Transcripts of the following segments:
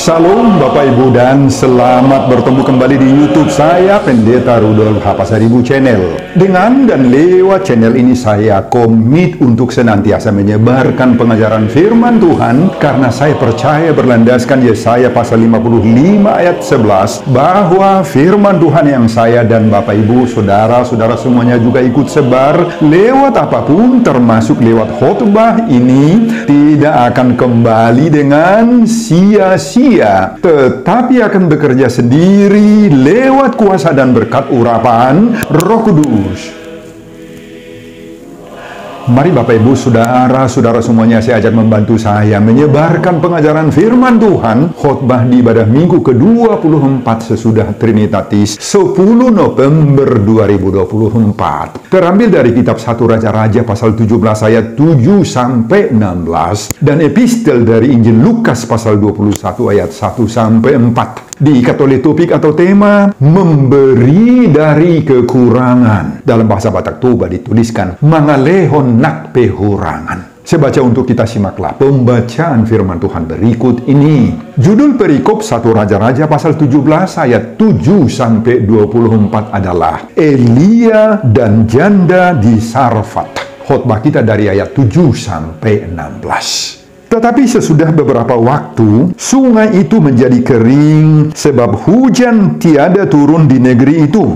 Shalom Bapak Ibu dan selamat bertemu kembali di YouTube saya, Pendeta Rudolf H. Pasaribu Channel. Dengan dan lewat channel ini saya komit untuk senantiasa menyebarkan pengajaran firman Tuhan, karena saya percaya berlandaskan Yesaya pasal 55 ayat 11 bahwa firman Tuhan yang saya dan Bapak Ibu, saudara-saudara semuanya juga ikut sebar lewat apapun, termasuk lewat khotbah ini, tidak akan kembali dengan sia-sia, tetapi akan bekerja sendiri lewat kuasa dan berkat urapan Roh Kudus. Mari Bapak Ibu, saudara-saudara semuanya, saya ajak membantu saya menyebarkan pengajaran firman Tuhan, khotbah di ibadah minggu ke-24 sesudah Trinitatis 10 November 2024. Terambil dari kitab 1 Raja-Raja pasal 17 ayat 7 sampai 16 dan epistel dari Injil Lukas pasal 21 ayat 1 sampai 4. Diikat oleh topik atau tema memberi dari kekurangan. Dalam bahasa Batak Toba dituliskan mangalehon nak pehurangan. Saya baca untuk kita, simaklah pembacaan firman Tuhan berikut ini. Judul perikop 1 Raja-Raja pasal 17 ayat 7 sampai 24 adalah Elia dan janda di Sarfat. Khotbah kita dari ayat 7 sampai 16. Tetapi sesudah beberapa waktu, sungai itu menjadi kering sebab hujan tiada turun di negeri itu.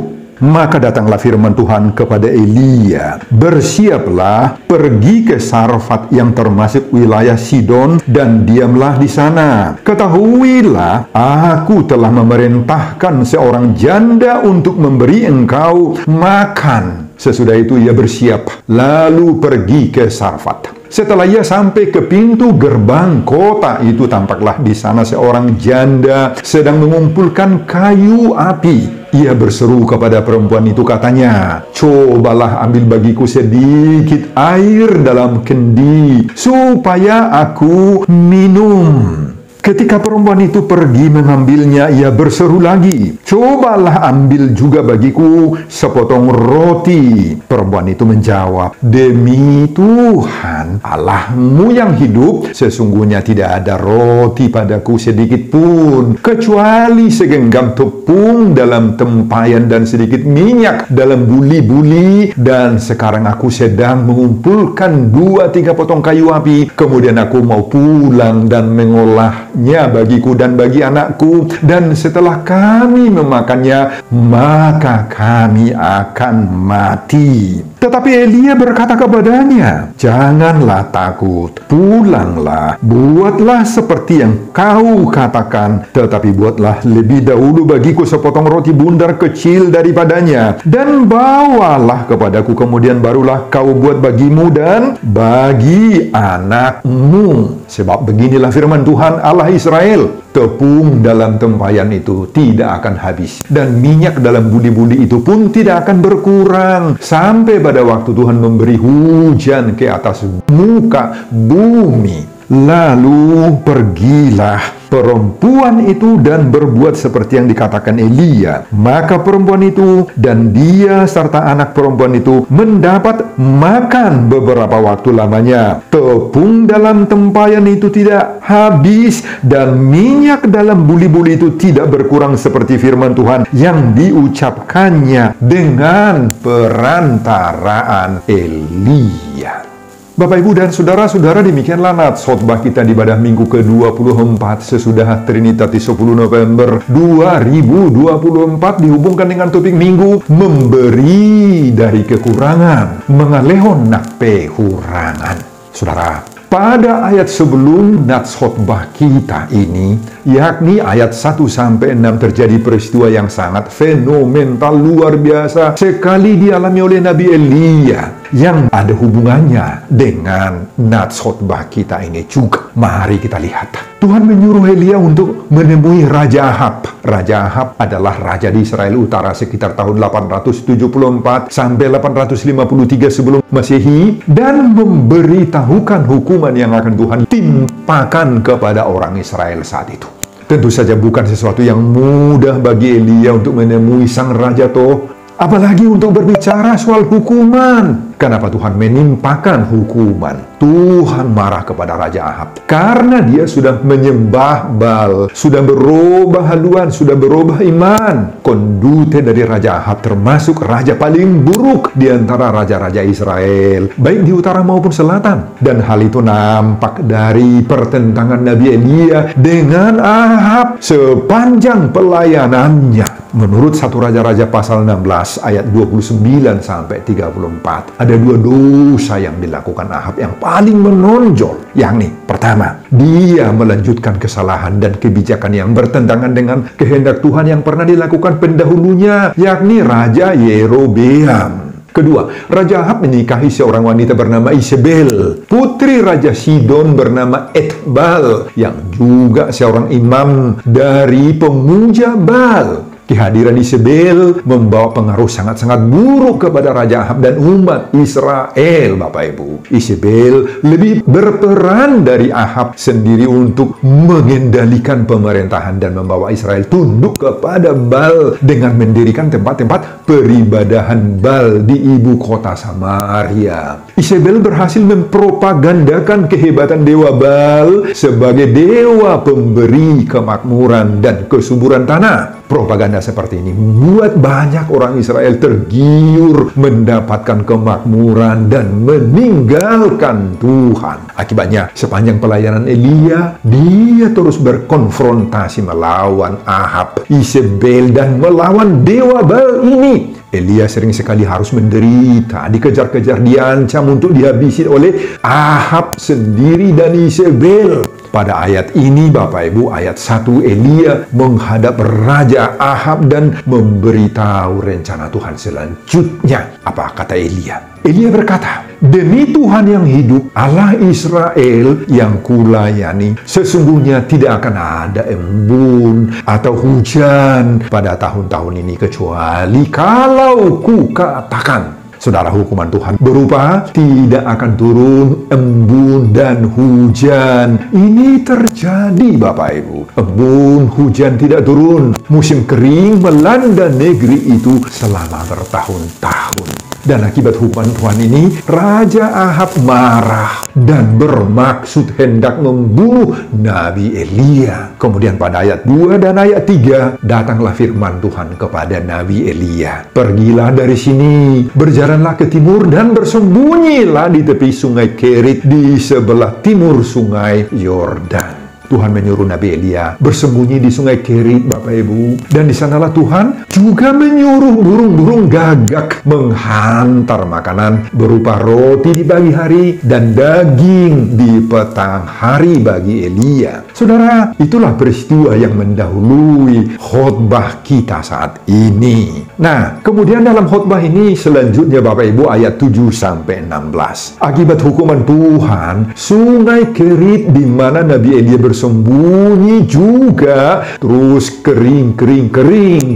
Maka datanglah firman Tuhan kepada Elia, bersiaplah, pergi ke Sarfat yang termasuk wilayah Sidon dan diamlah di sana. Ketahuilah, aku telah memerintahkan seorang janda untuk memberi engkau makan. Sesudah itu ia bersiap, lalu pergi ke Sarfat. Setelah ia sampai ke pintu gerbang kota itu, tampaklah di sana seorang janda sedang mengumpulkan kayu api. Ia berseru kepada perempuan itu, katanya, cobalah ambil bagiku sedikit air dalam kendi, supaya aku minum. Ketika perempuan itu pergi mengambilnya, ia berseru lagi, cobalah ambil juga bagiku sepotong roti. Perempuan itu menjawab, demi Tuhan Allahmu yang hidup, sesungguhnya tidak ada roti padaku sedikit pun, kecuali segenggam tepung dalam tempayan dan sedikit minyak dalam buli-buli. Dan sekarang aku sedang mengumpulkan 2-3 potong kayu api. Kemudian aku mau pulang dan mengolah bagiku dan bagi anakku, dan setelah kami memakannya, maka kami akan mati. Tetapi Elia berkata kepadanya, janganlah takut, pulanglah, buatlah seperti yang kau katakan, tetapi buatlah lebih dahulu bagiku sepotong roti bundar kecil daripadanya, dan bawalah kepadaku, kemudian barulah kau buat bagimu dan bagi anakmu. Sebab beginilah firman Tuhan Allah Israel, tepung dalam tempayan itu tidak akan habis, dan minyak dalam buli-buli itu pun tidak akan berkurang, sampai pada waktu Tuhan memberi hujan ke atas muka bumi. Lalu pergilah perempuan itu dan berbuat seperti yang dikatakan Elia. Maka perempuan itu dan dia serta anak perempuan itu mendapat makan beberapa waktu lamanya. Tepung dalam tempayan itu tidak habis, dan minyak dalam buli-buli itu tidak berkurang, seperti firman Tuhan yang diucapkannya dengan perantaraan Elia. Bapak, Ibu, dan saudara-saudara, demikianlah nats khotbah kita di ibadah minggu ke-24 sesudah Trinitatis 10 November 2024, dihubungkan dengan topik minggu memberi dari kekurangan, mengalehon nak pehurangan. Saudara, pada ayat sebelum nats khotbah kita ini, yakni ayat 1-6, terjadi peristiwa yang sangat fenomenal, luar biasa sekali dialami oleh Nabi Elia, yang ada hubungannya dengan nats khotbah kita ini juga. Mari kita lihat. Tuhan menyuruh Elia untuk menemui Raja Ahab. Raja Ahab adalah raja di Israel Utara sekitar tahun 874 sampai 853 sebelum Masehi, dan memberitahukan hukuman yang akan Tuhan timpakan kepada orang Israel saat itu. Tentu saja bukan sesuatu yang mudah bagi Elia untuk menemui sang raja toh, apalagi untuk berbicara soal hukuman. Kenapa Tuhan menimpakan hukuman? Tuhan marah kepada Raja Ahab karena dia sudah menyembah Baal, sudah berubah haluan, sudah berubah iman. Kondute dari Raja Ahab termasuk raja paling buruk di antara raja-raja Israel, baik di utara maupun selatan. Dan hal itu nampak dari pertentangan Nabi Elia dengan Ahab sepanjang pelayanannya. Menurut 1 Raja-Raja pasal 16 ayat 29 sampai 34, ada dua dosa yang dilakukan Ahab yang paling menonjol. Yakni, pertama, dia melanjutkan kesalahan dan kebijakan yang bertentangan dengan kehendak Tuhan yang pernah dilakukan pendahulunya, yakni Raja Yerobeam. Kedua, Raja Ahab menikahi seorang wanita bernama Isabel, putri Raja Sidon bernama Etbal, yang juga seorang imam dari pemuja Baal. Kehadiran Isabel membawa pengaruh sangat-sangat buruk kepada Raja Ahab dan umat Israel, Bapak Ibu. Isabel lebih berperan dari Ahab sendiri untuk mengendalikan pemerintahan dan membawa Israel tunduk kepada Baal dengan mendirikan tempat-tempat peribadahan Baal di ibu kota Samaria. Isabel berhasil mempropagandakan kehebatan dewa Baal sebagai dewa pemberi kemakmuran dan kesuburan tanah. Propaganda seperti ini membuat banyak orang Israel tergiur mendapatkan kemakmuran dan meninggalkan Tuhan. Akibatnya, sepanjang pelayanan Elia, dia terus berkonfrontasi melawan Ahab, Isabel, dan melawan dewa Baal ini. Elia sering sekali harus menderita, dikejar-kejar, diancam untuk dihabisi oleh Ahab sendiri dan Isabel. Pada ayat ini, Bapak Ibu, ayat 1, Elia menghadap Raja Ahab dan memberitahu rencana Tuhan selanjutnya. Apa kata Elia? Elia berkata, "Demi Tuhan yang hidup, Allah Israel yang kulayani, sesungguhnya tidak akan ada embun atau hujan pada tahun-tahun ini kecuali kalau ku katakan." Saudara, hukuman Tuhan berupa tidak akan turun embun dan hujan. Ini terjadi, Bapak Ibu. Embun, hujan tidak turun. Musim kering melanda negeri itu selama bertahun-tahun. Dan akibat hukuman Tuhan ini, Raja Ahab marah dan bermaksud hendak membunuh Nabi Elia. Kemudian pada ayat 2 dan ayat 3, datanglah firman Tuhan kepada Nabi Elia. "Pergilah dari sini, berjalanlah ke timur dan bersembunyilah di tepi sungai Kerit di sebelah timur sungai Yordan." Tuhan menyuruh Nabi Elia bersembunyi di sungai Kerit, Bapak Ibu. Dan di sanalah Tuhan juga menyuruh burung-burung gagak menghantar makanan berupa roti di pagi hari dan daging di petang hari bagi Elia. Saudara, itulah peristiwa yang mendahului khotbah kita saat ini. Nah, kemudian dalam khotbah ini selanjutnya, Bapak Ibu, ayat 7 sampai 16. Akibat hukuman Tuhan, sungai Kerit di mana Nabi Elia bersembunyi juga terus kering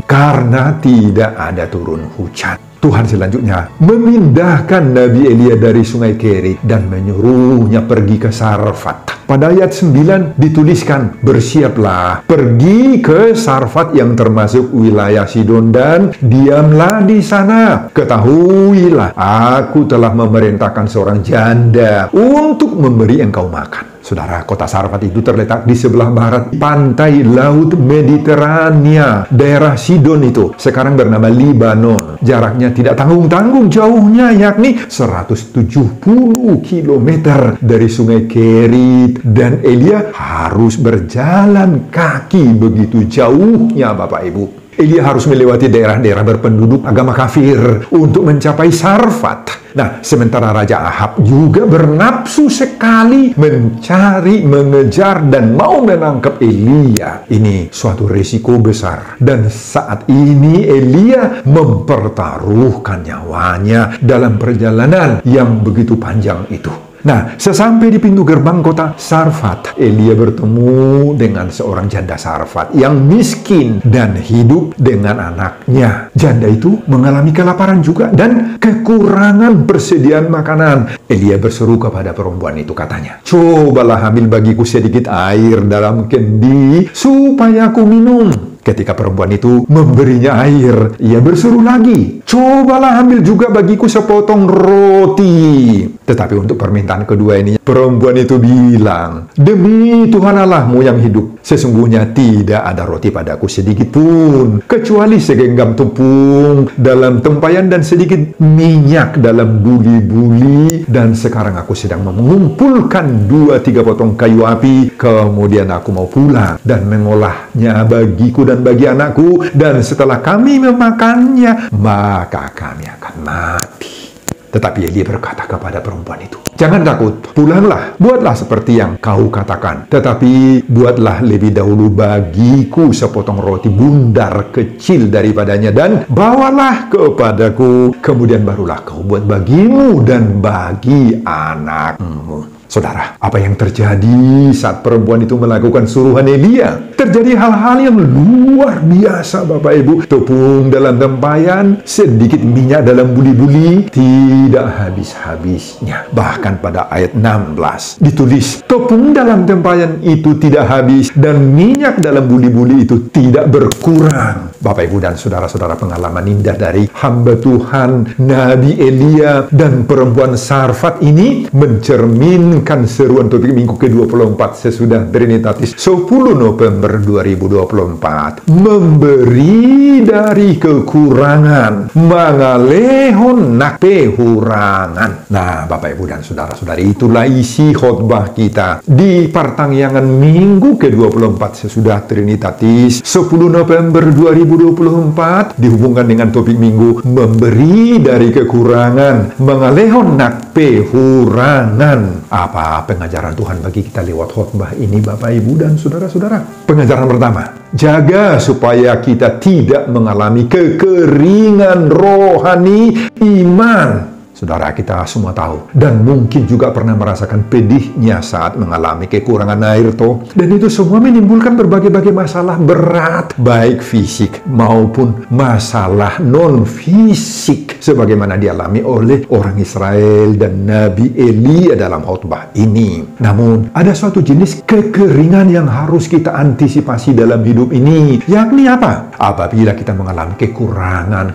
karena tidak ada turun hujan. Tuhan selanjutnya memindahkan Nabi Elia dari sungai Kerit dan menyuruhnya pergi ke Sarfat. Pada ayat 9 dituliskan, "Bersiaplah, pergi ke Sarfat yang termasuk wilayah Sidon dan diamlah di sana. Ketahuilah, aku telah memerintahkan seorang janda untuk memberi engkau makan." Saudara, kota Sarfat itu terletak di sebelah barat pantai Laut Mediterania. Daerah Sidon itu sekarang bernama Libanon. Jaraknya tidak tanggung-tanggung jauhnya, yakni 170 km dari sungai Kerit. Dan Elia harus berjalan kaki begitu jauhnya, Bapak Ibu. Elia harus melewati daerah-daerah berpenduduk agama kafir untuk mencapai Sarfat. Nah, sementara Raja Ahab juga bernafsu sekali mencari, mengejar, dan mau menangkap Elia. Ini suatu risiko besar. Dan saat ini Elia mempertaruhkan nyawanya dalam perjalanan yang begitu panjang itu. Nah, sesampai di pintu gerbang kota Sarfat, Elia bertemu dengan seorang janda Sarfat yang miskin dan hidup dengan anaknya. Janda itu mengalami kelaparan juga dan kekurangan persediaan makanan. Elia berseru kepada perempuan itu, katanya, "Cobalah ambil bagiku sedikit air dalam kendi supaya aku minum." Ketika perempuan itu memberinya air, ia berseru lagi, "Cobalah ambil juga bagiku sepotong roti." Tetapi untuk permintaan kedua ini, perempuan itu bilang, "Demi Tuhan Allahmu yang hidup, sesungguhnya tidak ada roti padaku sedikit pun, kecuali segenggam tepung dalam tempayan dan sedikit minyak dalam buli-buli. Dan sekarang aku sedang mengumpulkan 2-3 potong kayu api, kemudian aku mau pulang dan mengolahnya bagiku dan bagi anakku, dan setelah kami memakannya, maka kami akan mati." Tetapi Elia berkata kepada perempuan itu, "Jangan takut, pulanglah, buatlah seperti yang kau katakan. Tetapi buatlah lebih dahulu bagiku sepotong roti bundar kecil daripadanya, dan bawalah kepadaku. Kemudian barulah kau buat bagimu dan bagi anakmu." Saudara, apa yang terjadi saat perempuan itu melakukan suruhan Elia? Terjadi hal-hal yang luar biasa, Bapak Ibu. Tepung dalam tempayan, sedikit minyak dalam buli-buli, tidak habis-habisnya. Bahkan pada ayat 16 ditulis, tepung dalam tempayan itu tidak habis, dan minyak dalam buli-buli itu tidak berkurang. Bapak Ibu dan saudara-saudara, pengalaman indah dari hamba Tuhan Nabi Elia dan perempuan Sarfat ini mencerminkan seruan topik minggu ke-24 sesudah Trinitatis 10 November 2024. Memberi dari kekurangan, mangalehon nak pehurangan. Nah, Bapak Ibu dan saudara-saudari, itulah isi khotbah kita di pertangyangan minggu ke-24 sesudah Trinitatis 10 November 2024, dihubungkan dengan topik minggu memberi dari kekurangan, mengalehon nak pehurangan. Apa pengajaran Tuhan bagi kita lewat khotbah ini, Bapak Ibu dan saudara-saudara? Pengajaran pertama, jaga supaya kita tidak mengalami kekeringan rohani iman. Saudara, kita semua tahu dan mungkin juga pernah merasakan pedihnya saat mengalami kekurangan air toh. Dan itu semua menimbulkan berbagai-bagai masalah berat, baik fisik maupun masalah non-fisik, sebagaimana dialami oleh orang Israel dan Nabi Elia dalam khotbah ini. Namun, ada suatu jenis kekeringan yang harus kita antisipasi dalam hidup ini, yakni apa? Apabila kita mengalami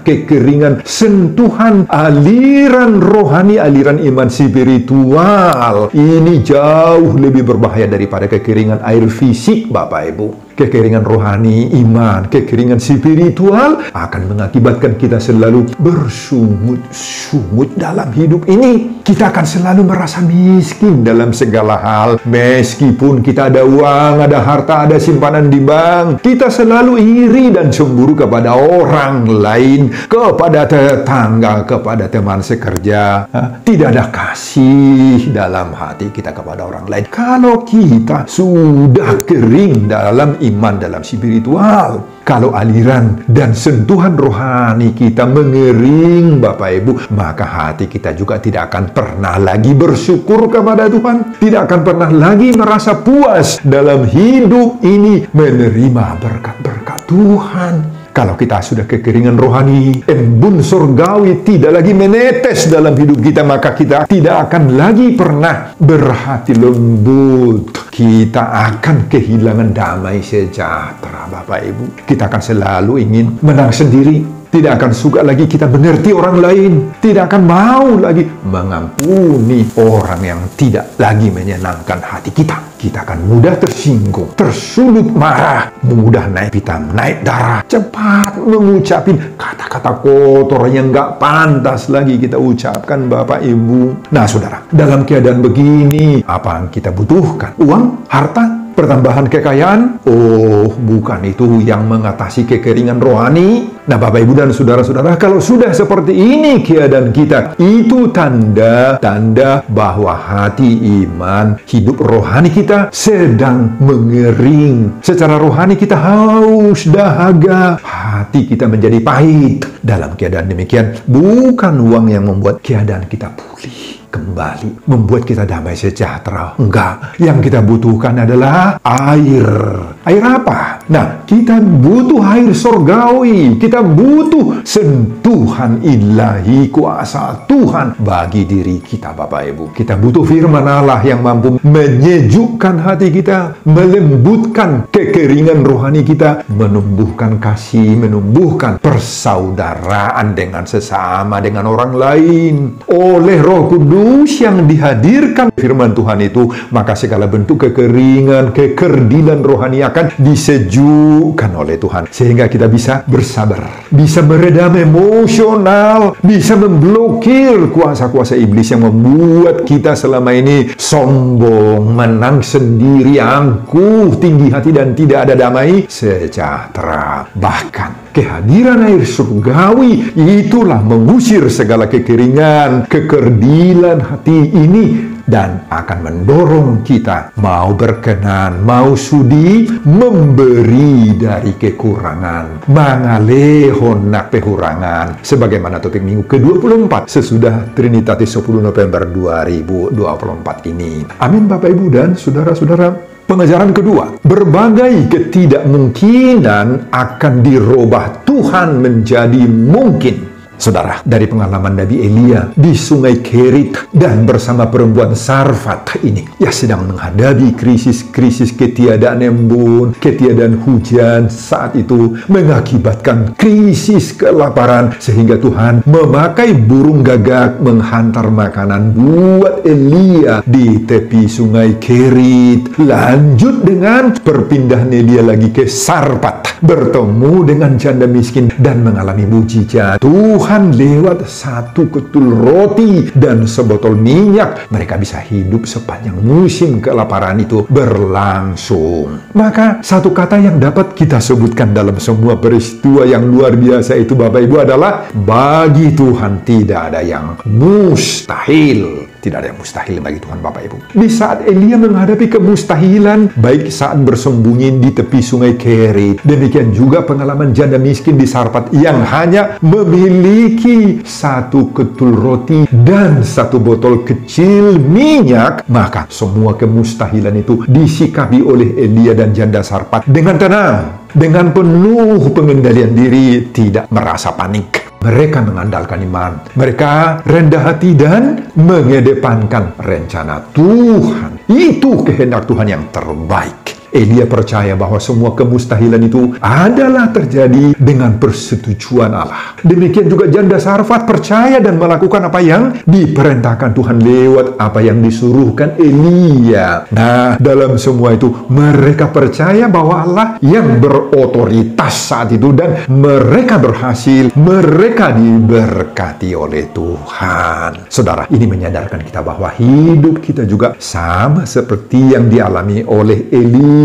kekeringan sentuhan aliran rohani, aliran iman spiritual, ini jauh lebih berbahaya daripada kekeringan air fisik, Bapak Ibu. Kekeringan rohani, iman, kekeringan spiritual akan mengakibatkan kita selalu bersungut-sungut dalam hidup ini. Kita akan selalu merasa miskin dalam segala hal. Meskipun kita ada uang, ada harta, ada simpanan di bank, kita selalu iri dan cemburu kepada orang lain, kepada tetangga, kepada teman sekerja. Tidak ada kasih dalam hati kita kepada orang lain. Kalau kita sudah kering dalam iman, dalam spiritual, kalau aliran dan sentuhan rohani kita mengering, Bapak Ibu, maka hati kita juga tidak akan pernah lagi bersyukur kepada Tuhan, tidak akan pernah lagi merasa puas dalam hidup ini menerima berkat-berkat Tuhan. Kalau kita sudah kekeringan rohani, embun surgawi tidak lagi menetes dalam hidup kita, maka kita tidak akan lagi pernah berhati lembut. Kita akan kehilangan damai sejahtera, Bapak Ibu. Kita akan selalu ingin menang sendiri. Tidak akan suka lagi kita mengerti orang lain. Tidak akan mau lagi mengampuni orang yang tidak lagi menyenangkan hati kita. Kita akan mudah tersinggung, tersulut marah, mudah naik pitam, naik darah, cepat mengucapin kata-kata kotor yang gak pantas lagi kita ucapkan, Bapak Ibu. Nah, saudara, dalam keadaan begini, apa yang kita butuhkan? Uang? Harta? Pertambahan kekayaan? Oh, bukan itu yang mengatasi kekeringan rohani. Nah, Bapak Ibu dan saudara-saudara, kalau sudah seperti ini keadaan kita, itu tanda bahwa hati iman, hidup rohani kita sedang mengering. Secara rohani kita haus dahaga, hati kita menjadi pahit. Dalam keadaan demikian, bukan uang yang membuat keadaan kita pulih kembali, membuat kita damai sejahtera. Enggak, yang kita butuhkan adalah air Air apa? Nah, kita butuh air surgawi. Kita butuh sentuhan ilahi, kuasa Tuhan bagi diri kita, Bapak Ibu. Kita butuh firman Allah yang mampu menyejukkan hati kita, melembutkan kekeringan rohani kita, menumbuhkan kasih, menumbuhkan persaudaraan dengan sesama, dengan orang lain. Oleh Roh Kudus yang dihadirkan firman Tuhan itu, maka segala bentuk kekeringan, kekerdilan rohani akan disejukkan oleh Tuhan. Sehingga kita bisa bersabar, bisa meredam emosional, bisa memblokir kuasa-kuasa iblis yang membuat kita selama ini sombong, menang sendiri, angkuh, tinggi hati, dan tidak ada damai sejahtera. Bahkan kehadiran air surgawi itulah mengusir segala kekeringan, kekerdilan hati ini, dan akan mendorong kita mau berkenan, mau sudi memberi dari kekurangan, mangale honak pehurangan, sebagaimana topik minggu ke-24 sesudah Trinitatis 10 November 2024 ini. Amin, Bapak Ibu dan saudara-saudara. Pengajaran kedua, berbagai ketidakmungkinan akan dirubah Tuhan menjadi mungkin. Saudara, dari pengalaman Nabi Elia di Sungai Kerit dan bersama perempuan Sarfat ini, ya sedang menghadapi krisis-krisis ketiadaan embun, ketiadaan hujan saat itu mengakibatkan krisis kelaparan, sehingga Tuhan memakai burung gagak menghantar makanan buat Elia di tepi Sungai Kerit. Lanjut dengan perpindahan Elia lagi ke Sarfat, bertemu dengan janda miskin dan mengalami mujizat. Tuhan lewat satu ketul roti dan sebotol minyak, mereka bisa hidup sepanjang musim kelaparan itu berlangsung. Maka satu kata yang dapat kita sebutkan dalam semua peristiwa yang luar biasa itu, Bapak Ibu, adalah bagi Tuhan tidak ada yang mustahil. Tidak ada yang mustahil bagi Tuhan, Bapak Ibu. Di saat Elia menghadapi kemustahilan, baik saat bersembunyi di tepi Sungai Kerit, demikian juga pengalaman janda miskin di Sarfat yang hanya memiliki satu ketul roti dan satu botol kecil minyak, maka semua kemustahilan itu disikapi oleh Elia dan janda Sarfat dengan tenang, dengan penuh pengendalian diri, tidak merasa panik. Mereka mengandalkan iman. Mereka rendah hati dan mengedepankan rencana Tuhan. Itu kehendak Tuhan yang terbaik. Elia percaya bahwa semua kemustahilan itu adalah terjadi dengan persetujuan Allah. Demikian juga janda Sarfat percaya dan melakukan apa yang diperintahkan Tuhan lewat apa yang disuruhkan Elia. Nah, dalam semua itu mereka percaya bahwa Allah yang berotoritas saat itu, dan mereka berhasil, mereka diberkati oleh Tuhan. Saudara, ini menyadarkan kita bahwa hidup kita juga sama seperti yang dialami oleh Elia,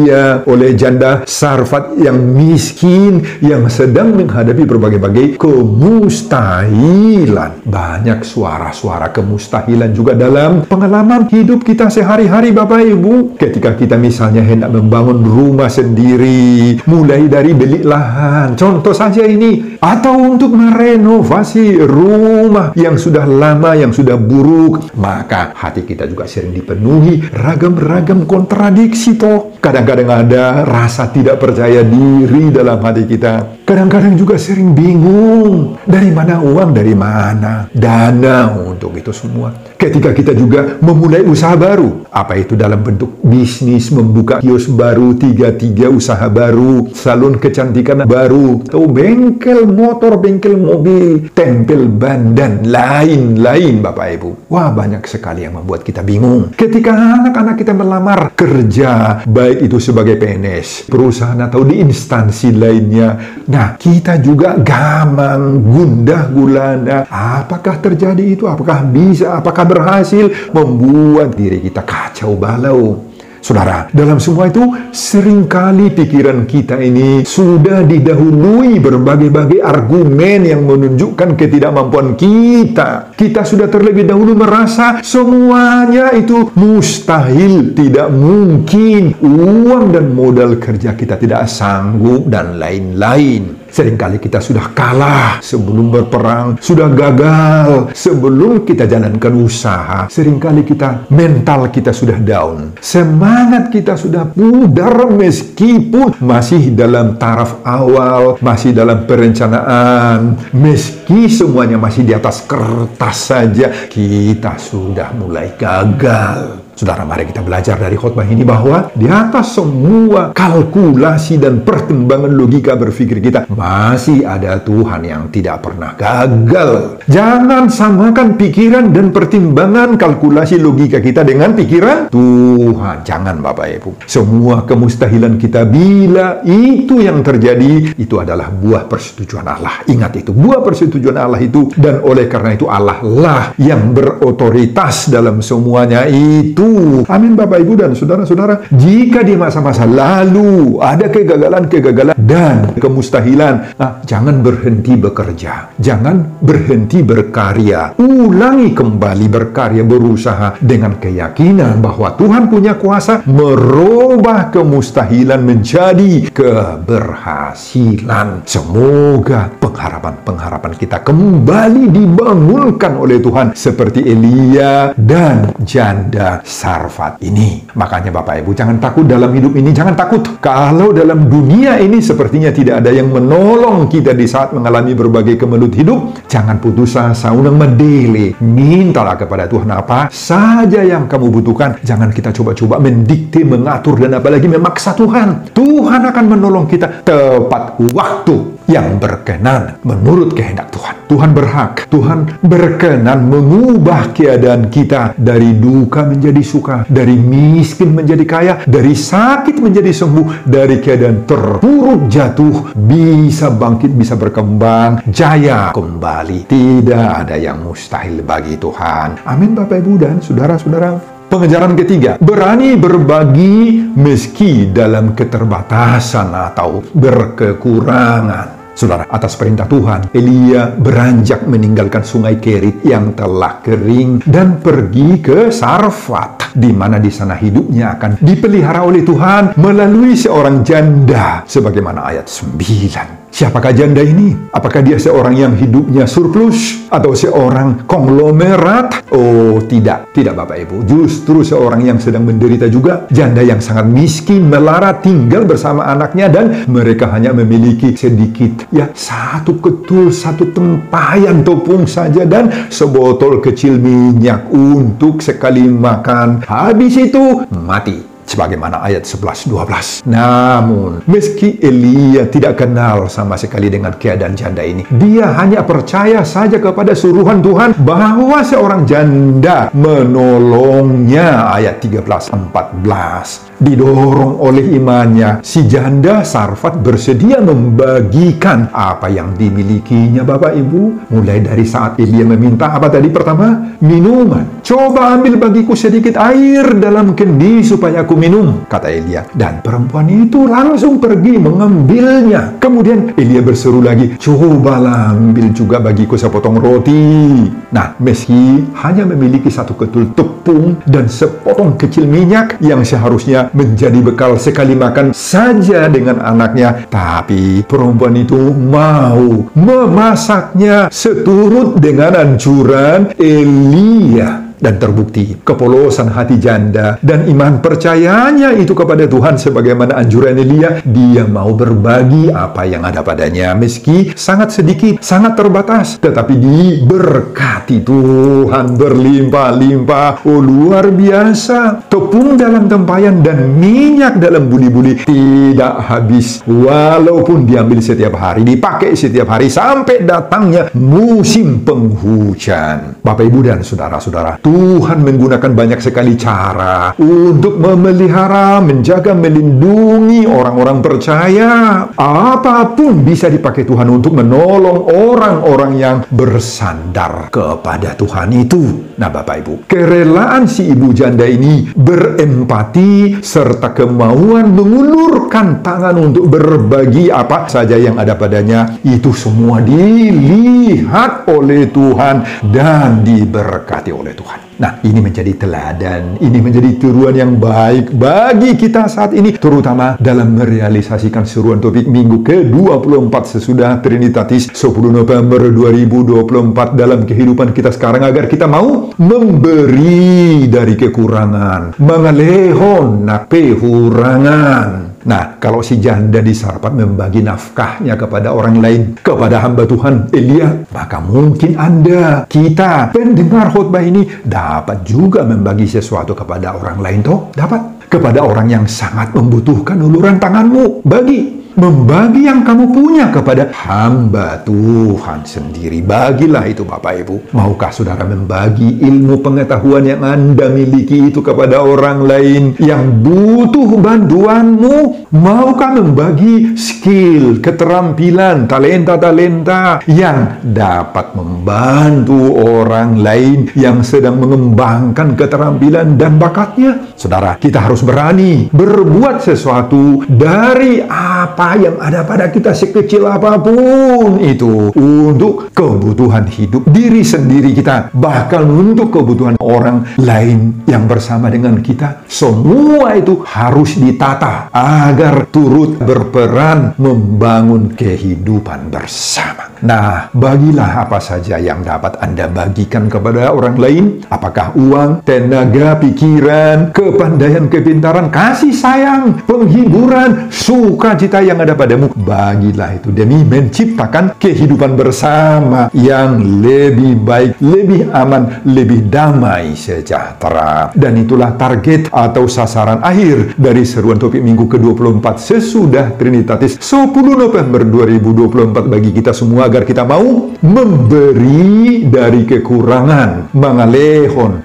oleh janda Sarfat yang miskin, yang sedang menghadapi berbagai-bagai kemustahilan. Banyak suara-suara kemustahilan juga dalam pengalaman hidup kita sehari-hari, Bapak Ibu. Ketika kita misalnya hendak membangun rumah sendiri, mulai dari beli lahan, contoh saja ini, atau untuk merenovasi rumah yang sudah lama, yang sudah buruk, maka hati kita juga sering dipenuhi ragam-ragam kontradiksi toh. Kadang-kadang ada rasa tidak percaya diri dalam hati kita. Kadang-kadang juga sering bingung. Dari mana uang, dari mana dana untuk itu semua. Ketika kita juga memulai usaha baru, apa itu dalam bentuk bisnis, membuka kios baru, 3 usaha baru, salon kecantikan baru, atau bengkel motor, bengkel mobil, tempel ban, dan lain-lain, Bapak Ibu. Wah, banyak sekali yang membuat kita bingung. Ketika anak-anak kita melamar kerja, baik itu sebagai PNS, perusahaan, atau di instansi lainnya, nah, kita juga gamang, gundah gulana. Apakah terjadi itu? Apakah bisa? Apakah berhasil? Membuat diri kita kacau balau. Saudara, dalam semua itu seringkali pikiran kita ini sudah didahului berbagai-bagai argumen yang menunjukkan ketidakmampuan kita. Kita sudah terlebih dahulu merasa semuanya itu mustahil, tidak mungkin. Uang dan modal kerja kita tidak sanggup, dan lain-lain. Seringkali kita sudah kalah sebelum berperang, sudah gagal sebelum kita jalankan usaha. Seringkali mental kita sudah down, semangat kita sudah pudar meskipun masih dalam taraf awal, masih dalam perencanaan, meski semuanya masih di atas kertas saja, kita sudah mulai gagal. Saudara, mari kita belajar dari khotbah ini bahwa di atas semua kalkulasi dan pertimbangan logika berpikir kita, masih ada Tuhan yang tidak pernah gagal. Jangan samakan pikiran dan pertimbangan kalkulasi logika kita dengan pikiran Tuhan. Jangan, Bapak Ibu. Semua kemustahilan kita, bila itu yang terjadi, itu adalah buah persetujuan Allah. Ingat itu, buah persetujuan Allah itu. Dan oleh karena itu Allah lah yang berotoritas dalam semuanya itu. Amin, Bapak Ibu dan saudara-saudara. Jika di masa-masa lalu ada kegagalan-kegagalan dan kemustahilan, jangan berhenti bekerja, jangan berhenti berkarya. Ulangi kembali berkarya, berusaha dengan keyakinan bahwa Tuhan punya kuasa merubah kemustahilan menjadi keberhasilan. Semoga pengharapan-pengharapan kita kembali dibangunkan oleh Tuhan seperti Elia dan janda Sarfat ini. Makanya Bapak Ibu, jangan takut dalam hidup ini, jangan takut. Kalau dalam dunia ini sepertinya tidak ada yang menolong kita di saat mengalami berbagai kemelut hidup, jangan putus asa, unang medele. Mintalah kepada Tuhan apa saja yang kamu butuhkan. Jangan kita coba-coba mendikte, mengatur, dan apalagi memaksa Tuhan. Tuhan akan menolong kita tepat waktu yang berkenan menurut kehendak Tuhan. Tuhan berhak, Tuhan berkenan mengubah keadaan kita dari duka menjadi suka, dari miskin menjadi kaya, dari sakit menjadi sembuh, dari keadaan terpuruk jatuh bisa bangkit, bisa berkembang, jaya kembali. Tidak ada yang mustahil bagi Tuhan. Amin, Bapak Ibu dan saudara-saudara. Pengejaran ketiga, berani berbagi meski dalam keterbatasan atau berkekurangan. Saudara, atas perintah Tuhan, Elia beranjak meninggalkan sungai Kerit yang telah kering dan pergi ke Sarfat, di mana di sana hidupnya akan dipelihara oleh Tuhan melalui seorang janda, sebagaimana ayat 9. Siapakah janda ini? Apakah dia seorang yang hidupnya surplus atau seorang konglomerat? Oh, tidak. Tidak, Bapak Ibu. Justru seorang yang sedang menderita juga. Janda yang sangat miskin, melarat, tinggal bersama anaknya, dan mereka hanya memiliki sedikit, satu ketul, satu tempayan tepung saja, dan sebotol kecil minyak untuk sekali makan. Habis itu, mati. Sebagaimana ayat 11-12. Namun, meski Elia tidak kenal sama sekali dengan keadaan janda ini, dia hanya percaya saja kepada suruhan Tuhan bahwa seorang janda menolongnya. Ayat 13-14. Didorong oleh imannya, si janda Sarfat bersedia membagikan apa yang dimilikinya, Bapak Ibu. Mulai dari saat Elia meminta apa tadi? Pertama, minuman. Coba ambil bagiku sedikit air dalam kendi supaya aku minum, kata Elia. Dan perempuan itu langsung pergi mengambilnya. Kemudian Elia berseru lagi, cobalah ambil juga bagiku sepotong roti. Nah, meski hanya memiliki satu ketul tepung dan sepotong kecil minyak yang seharusnya menjadi bekal sekali makan saja dengan anaknya, tapi perempuan itu mau memasaknya seturut dengan anjuran Elia. Dan terbukti kepolosan hati janda dan iman percayanya itu kepada Tuhan sebagaimana anjuran Elia. Dia mau berbagi apa yang ada padanya, meski sangat sedikit, sangat terbatas, tetapi diberkati Tuhan berlimpah-limpah. Oh, luar biasa. Tepung dalam tempayan dan minyak dalam buli-buli tidak habis, walaupun diambil setiap hari, dipakai setiap hari sampai datangnya musim penghujan. Bapak, Ibu, dan saudara-saudara, Tuhan menggunakan banyak sekali cara untuk memelihara, menjaga, melindungi orang-orang percaya. Apapun bisa dipakai Tuhan untuk menolong orang-orang yang bersandar kepada Tuhan itu. Nah, Bapak Ibu, kerelaan si ibu janda ini berempati serta kemauan mengulurkan tangan untuk berbagi apa saja yang ada padanya, itu semua dilihat oleh Tuhan dan diberkati oleh Tuhan. Nah, ini menjadi teladan, ini menjadi tiruan yang baik bagi kita saat ini, terutama dalam merealisasikan seruan topik minggu ke-24 sesudah Trinitatis 10 November 2024 dalam kehidupan kita sekarang, agar kita mau memberi dari kekurangan, mengalehon pehurangan. Nah, kalau si janda di Sarfat membagi nafkahnya kepada orang lain, kepada hamba Tuhan Elia, maka mungkin Anda, kita, pendengar khotbah ini dapat juga membagi sesuatu kepada orang lain, toh? Dapat. Kepada orang yang sangat membutuhkan uluran tanganmu. Bagi. Membagi yang kamu punya kepada hamba Tuhan sendiri. Bagilah itu Bapak Ibu. Maukah saudara membagi ilmu pengetahuan yang Anda miliki itu kepada orang lain yang butuh bantuanmu? Maukah membagi skill, keterampilan, talenta-talenta yang dapat membantu orang lain yang sedang mengembangkan keterampilan dan bakatnya? Saudara, kita harus berani berbuat sesuatu dari apa yang ada pada kita, sekecil apapun itu, untuk kebutuhan hidup diri sendiri kita, bahkan untuk kebutuhan orang lain yang bersama dengan kita. Semua itu harus ditata agar turut berperan membangun kehidupan bersama. Nah, bagilah apa saja yang dapat Anda bagikan kepada orang lain. Apakah uang, tenaga, pikiran, kepandaian, kepintaran, kasih sayang, penghiburan, sukacita yang ada padamu. Bagilah itu demi menciptakan kehidupan bersama yang lebih baik, lebih aman, lebih damai sejahtera. Dan itulah target atau sasaran akhir dari seruan topik minggu ke-24 sesudah Trinitatis 10 November 2024 bagi kita semua, agar kita mau memberi dari kekurangan, mengalehon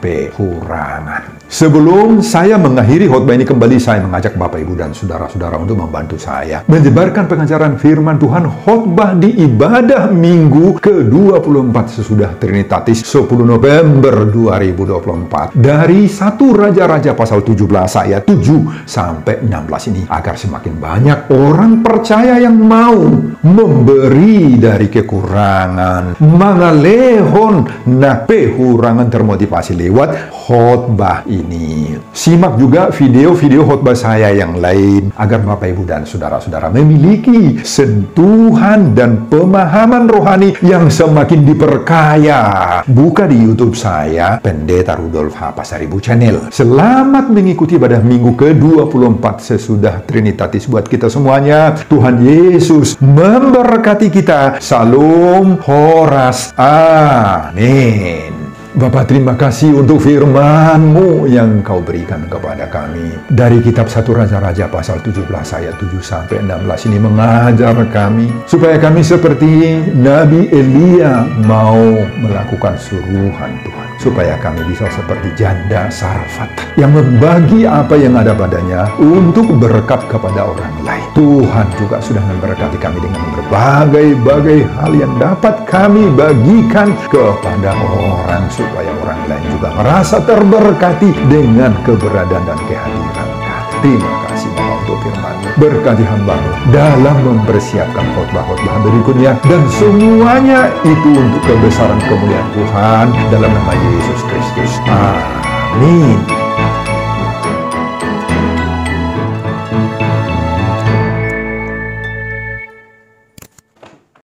pehurangan. Sebelum saya mengakhiri khotbah ini kembali, saya mengajak Bapak Ibu dan saudara-saudara untuk membantu saya menyebarkan pengajaran firman Tuhan khotbah di ibadah minggu ke-24 sesudah Trinitatis 10 November 2024 dari 1 Raja-Raja pasal 17 ayat 7 sampai 16 ini, agar semakin banyak orang percaya yang mau memberi dari kekurangan, mengalehon pehurangan, termotivasi lewat khotbah ini. Simak juga video-video khotbah saya yang lain, agar Bapak Ibu dan saudara-saudara memiliki sentuhan dan pemahaman rohani yang semakin diperkaya. Buka di YouTube saya, Pendeta Rudolf H. Pasaribu Channel. Selamat mengikuti ibadah minggu ke-24 sesudah Trinitatis buat kita semuanya. Tuhan Yesus memberkati kita. Salam Horas. Amin. Bapa, terima kasih untuk firman-Mu yang Kau berikan kepada kami. Dari kitab 1 Raja-Raja pasal 17 ayat 7 sampai 16 ini mengajar kami supaya kami seperti Nabi Elia mau melakukan suruhan Tuhan. Supaya kami bisa seperti janda Sarfat yang membagi apa yang ada padanya untuk berkat kepada orang lain. Tuhan juga sudah memberkati kami dengan berbagai-bagai hal yang dapat kami bagikan kepada orang, supaya orang lain juga merasa terberkati dengan keberadaan dan kehadiran Kami. Terima kasih Bapa untuk firman-Mu. Berkati hamba-Mu dalam mempersiapkan khotbah-khotbah berikutnya, dan semuanya itu untuk kebesaran kemuliaan Tuhan dalam nama Yesus Kristus. Amin.